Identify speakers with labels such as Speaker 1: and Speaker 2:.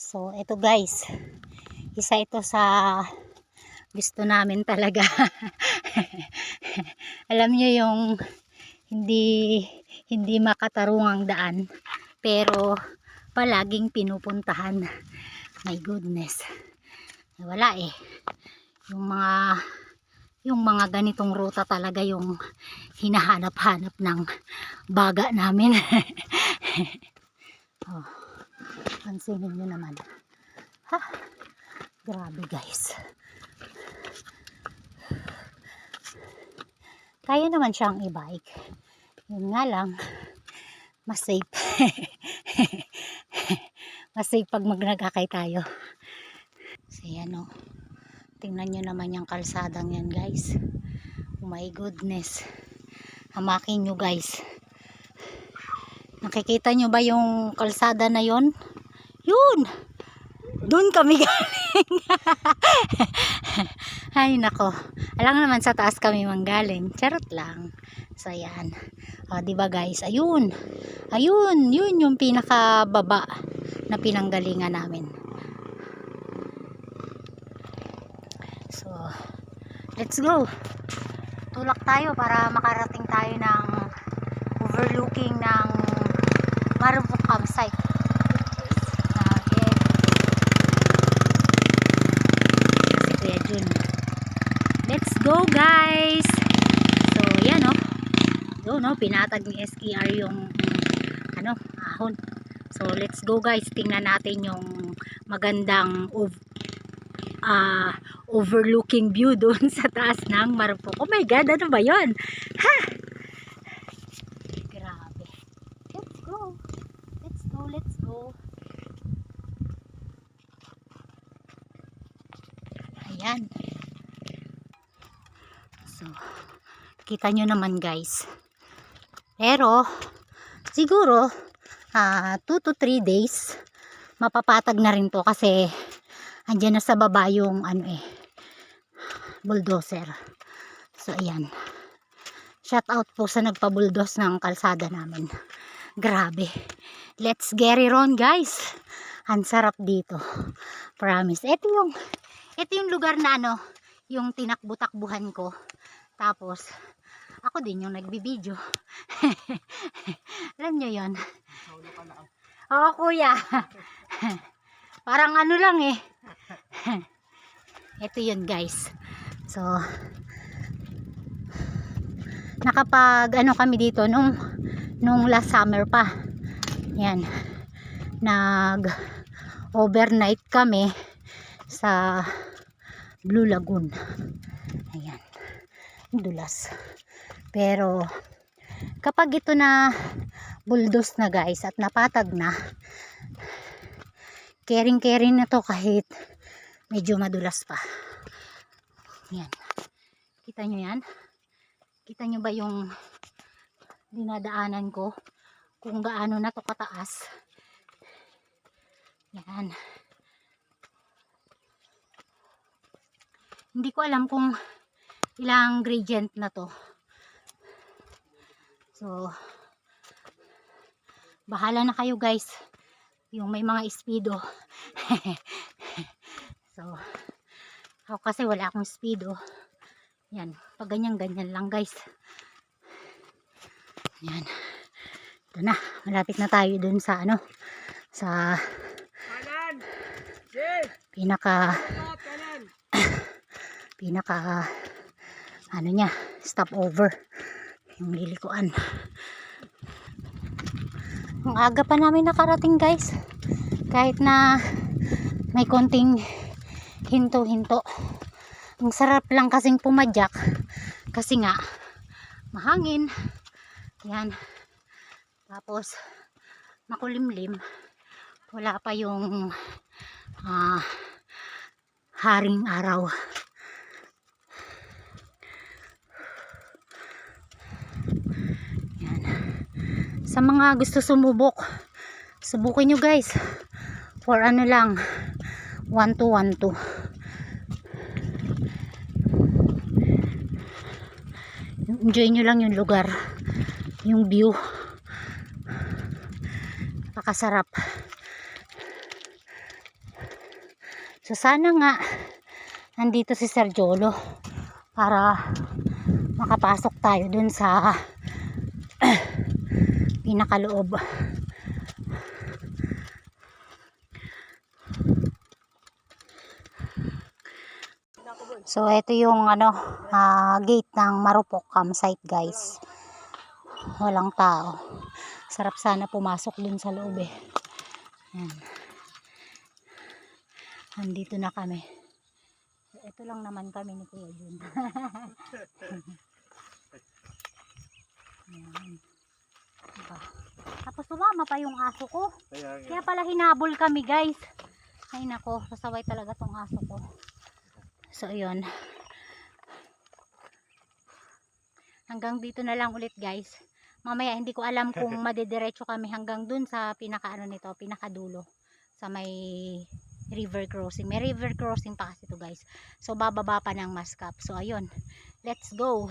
Speaker 1: So, ito guys, isa ito sa gusto namin talaga. Alam nyo yung hindi makatarungang daan, pero palaging pinupuntahan. My goodness. Wala eh. Yung mga ganitong ruta talaga yung hinahanap-hanap ng baga namin. Oh, pansinin nyo naman. Ha? Grabe guys. Kaya naman siyang e-bike. Yun nga lang, mas safe. Mas safe pag magnagakay tayo. So yan o. Tingnan nyo naman yung kalsadang yan guys. Oh my goodness. Hamakin nyo guys. Nakikita nyo ba yung kalsada na yon? Yun! Doon kami galing. Ay nako. Alam naman sa taas kami manggaling. Charot lang. So yan. O diba guys? Ayun. Ayun. Yun yung pinakababa na pinanggalingan namin. So let's go. Tulak tayo para makarating tayo ng overlooking ng Marupok campsite. Let's go guys. So yan o. Yun o, pinatag ni SKR yung ahon. So let's go guys. Tingnan natin yung magandang overlooking view doon sa taas ng Marupok. Oh my god, ano ba yun? Ha! Grabe. Let's go. Let's go, let's go. Ayan. So, kita nyo naman guys. Pero, siguro, 2 to 3 days, mapapatag na rin to kasi andyan na sa baba yung bulldozer. So, ayan. Shout out po sa nagpa-bulldoze ng kalsada namin. Grabe. Let's get it on guys. Ang sarap dito. Promise. Ito yung lugar na yung tinakbo-takbuhan ko. Tapos, ako din yung nagbibideo. Alam nyo yun? Oo, kuya. Parang lang eh. Ito yun guys. So, nakapag kami dito nung last summer pa. Yan. Overnight kami sa Blue Lagoon. Ayan. Dulas. Pero kapag ito na bulldoze na guys at napatag na, caring na to kahit medyo madulas pa. Yan. Kita nyo yan? Kita nyo ba yung dinadaanan ko? Kung gaano na to kataas. Yan. Hindi ko alam kung ilang gradient na to. So, bahala na kayo guys. Yung may mga speedo. So, ako kasi wala akong speedo. Yan. Pag ganyan lang guys. Yan. Ito na. Malapit na tayo dun sa sa pinaka niya, stopover, yung lilikuan. Ang aga pa namin nakarating guys, kahit na may konting hinto-hinto. Ang sarap lang kasing pumadyak kasi nga mahangin. Yan. Tapos makulimlim, wala pa yung haring araw. Yan. Sa mga gusto sumubok, subukin nyo guys. For lang, 1-2. Enjoy nyo lang yung lugar, yung view. Napakasarap. So sana nga nandito si Sir Jolo para makapasok tayo dun sa pinakaloob. So ito yung gate ng Marupok campsite guys. Walang tao. Sarap sana pumasok dun sa loob eh. Yan. Andito na kami. Ito lang naman kami ni Kuya Jun. Yan. Diba? Tapos sumama pa yung aso ko. Kaya pala hinabol kami guys. Ay nako, sasaway talaga tong aso ko. So ayun. Hanggang dito na lang ulit guys. Mamaya hindi ko alam kung madediretso kami hanggang dun sa pinakadulo. Sa may river crossing. May river crossing pa kasi to guys. So bababa pa ng Mascap. So ayun. Let's go.